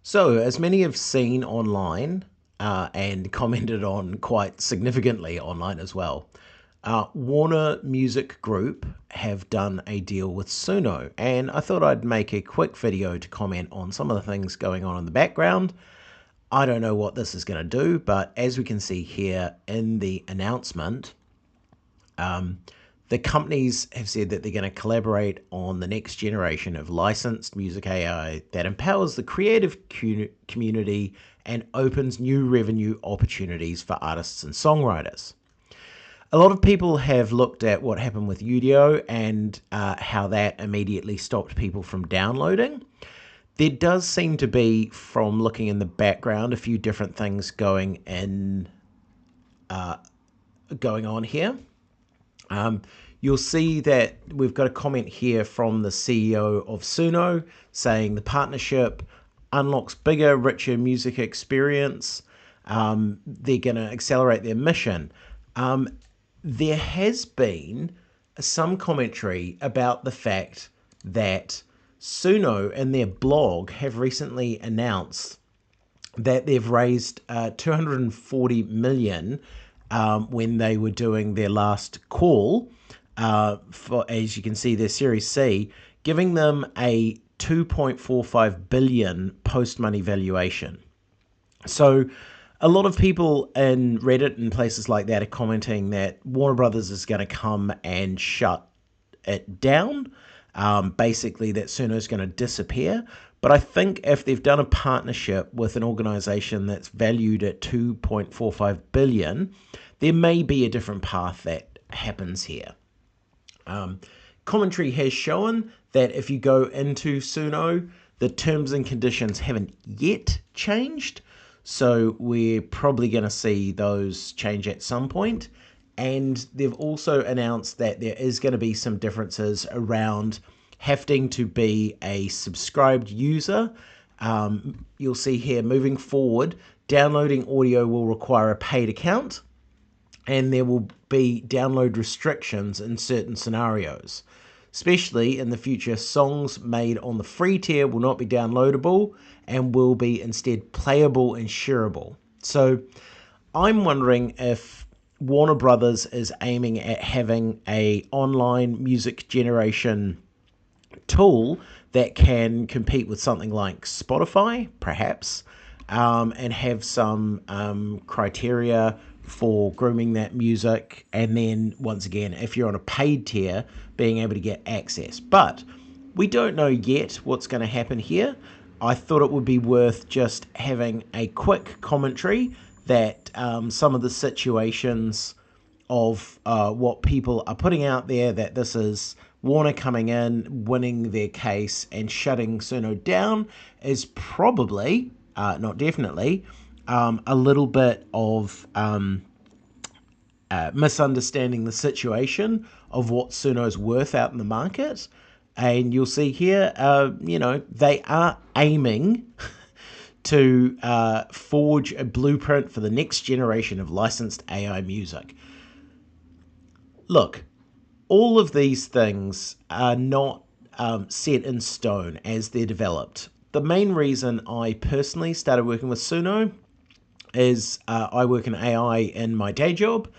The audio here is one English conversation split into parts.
So, as many have seen online and commented on quite significantly online as well, Warner Music Group have done a deal with Suno, and I thought I'd make a quick video to comment on some of the things going on in the background. I don't know what this is going to do, but as we can see here in the announcement, the companies have said that they're going to collaborate on the next generation of licensed music AI that empowers the creative community and opens new revenue opportunities for artists and songwriters. A lot of people have looked at what happened with Udio and how that immediately stopped people from downloading. There does seem to be, from looking in the background, a few different things going on here. You'll see that we've got a comment here from the CEO of Suno saying the partnership unlocks bigger, richer music experience. They're going to accelerate their mission. There has been some commentary about the fact that Suno in their blog have recently announced that they've raised 240 million when they were doing their last call for, as you can see, their Series C, giving them a 2.45 billion post-money valuation. So a lot of people in Reddit and places like that are commenting that Warner Brothers is going to come and shut it down. Basically, that Suno is going to disappear. But I think if they've done a partnership with an organization that's valued at 2.45 billion, there may be a different path that happens here. Commentary has shown that if you go into Suno, the terms and conditions haven't yet changed. So we're probably going to see those change at some point. And they've also announced that there is going to be some differences around having to be a subscribed user. You'll see here, moving forward, downloading audio will require a paid account, and there will be download restrictions in certain scenarios. Especially in the future, songs made on the free tier will not be downloadable and will be instead playable and shareable. So I'm wondering if Warner Brothers is aiming at having an online music generation tool that can compete with something like Spotify, perhaps, and have some criteria for grooming that music, and then once again, if you're on a paid tier, being able to get access. But we don't know yet what's going to happen here. I thought it would be worth just having a quick commentary that some of the situations of what people are putting out there, that this is Warner coming in, winning their case and shutting Suno down, is probably, not definitely, a little bit of misunderstanding the situation of what Suno's worth out in the market. And you'll see here, they are aiming to forge a blueprint for the next generation of licensed AI music. Look, all of these things are not set in stone as they're developed. The main reason I personally started working with Suno is I work in AI in my day job,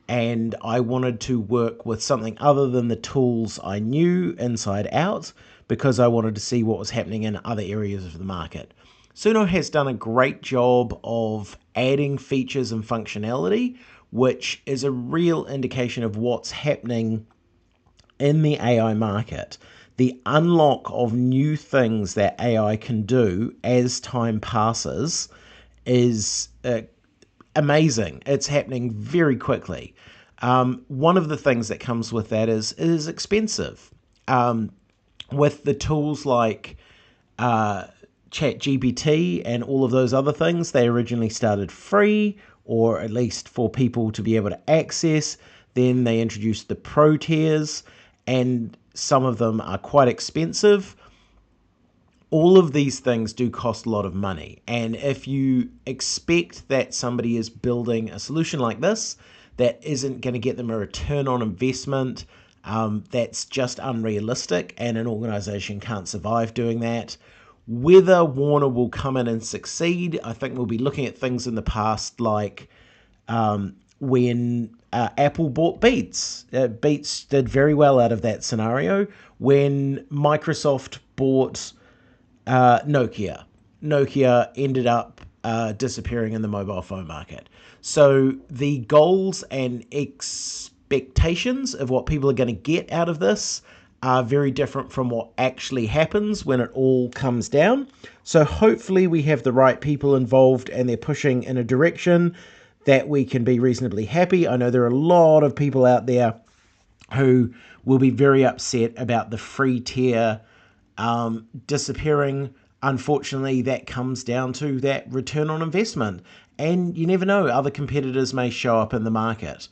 and I wanted to work with something other than the tools I knew inside out because I wanted to see what was happening in other areas of the market. Suno has done a great job of adding features and functionality, which is a real indication of what's happening in the AI market. The unlock of new things that AI can do as time passes is amazing. It's happening very quickly. One of the things that comes with that is it is expensive. With the tools like ChatGPT and all of those other things, they originally started free, or at least for people to be able to access. Then they introduced the pro tiers, and some of them are quite expensive. All of these things do cost a lot of money. And if you expect that somebody is building a solution like this that isn't going to get them a return on investment, that's just unrealistic, and an organization can't survive doing that. Whether Warner will come in and succeed, I think we'll be looking at things in the past like when Apple bought Beats. Beats did very well out of that scenario. When Microsoft bought Nokia, Nokia ended up disappearing in the mobile phone market. So the goals and expectations of what people are going to get out of this are very different from what actually happens when it all comes down. So hopefully we have the right people involved and they're pushing in a direction that we can be reasonably happy. I know there are a lot of people out there who will be very upset about the free tier disappearing. Unfortunately, that comes down to that return on investment. And you never know, other competitors may show up in the market.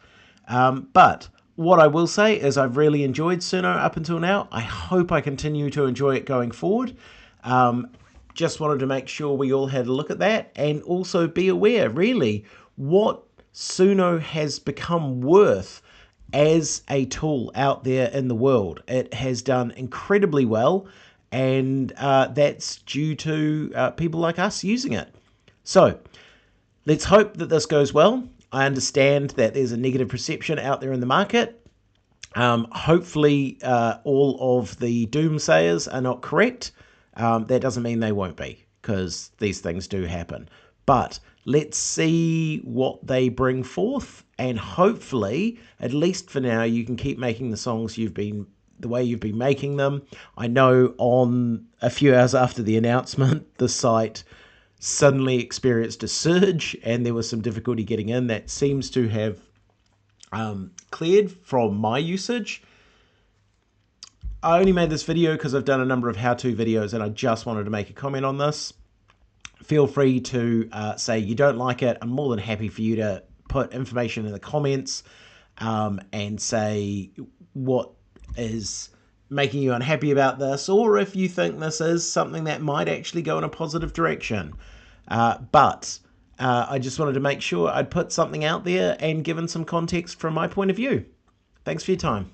But what I will say is I've really enjoyed Suno up until now. I hope I continue to enjoy it going forward. Just wanted to make sure we all had a look at that and also be aware, really, what Suno has become worth as a tool out there in the world. It has done incredibly well, and that's due to people like us using it. So let's hope that this goes well. I understand that there's a negative perception out there in the market. Hopefully all of the doomsayers are not correct. That doesn't mean they won't be, because these things do happen. But let's see what they bring forth, and hopefully, at least for now, you can keep making the songs the way you've been making them. I know on a few hours after the announcement, the site suddenly experienced a surge and there was some difficulty getting in. That seems to have cleared from my usage. I only made this video because I've done a number of how-to videos and I just wanted to make a comment on this. Feel free to say you don't like it. I'm more than happy for you to put information in the comments and say what is making you unhappy about this, or if you think this is something that might actually go in a positive direction. But I just wanted to make sure I'd put something out there and given some context from my point of view. Thanks for your time.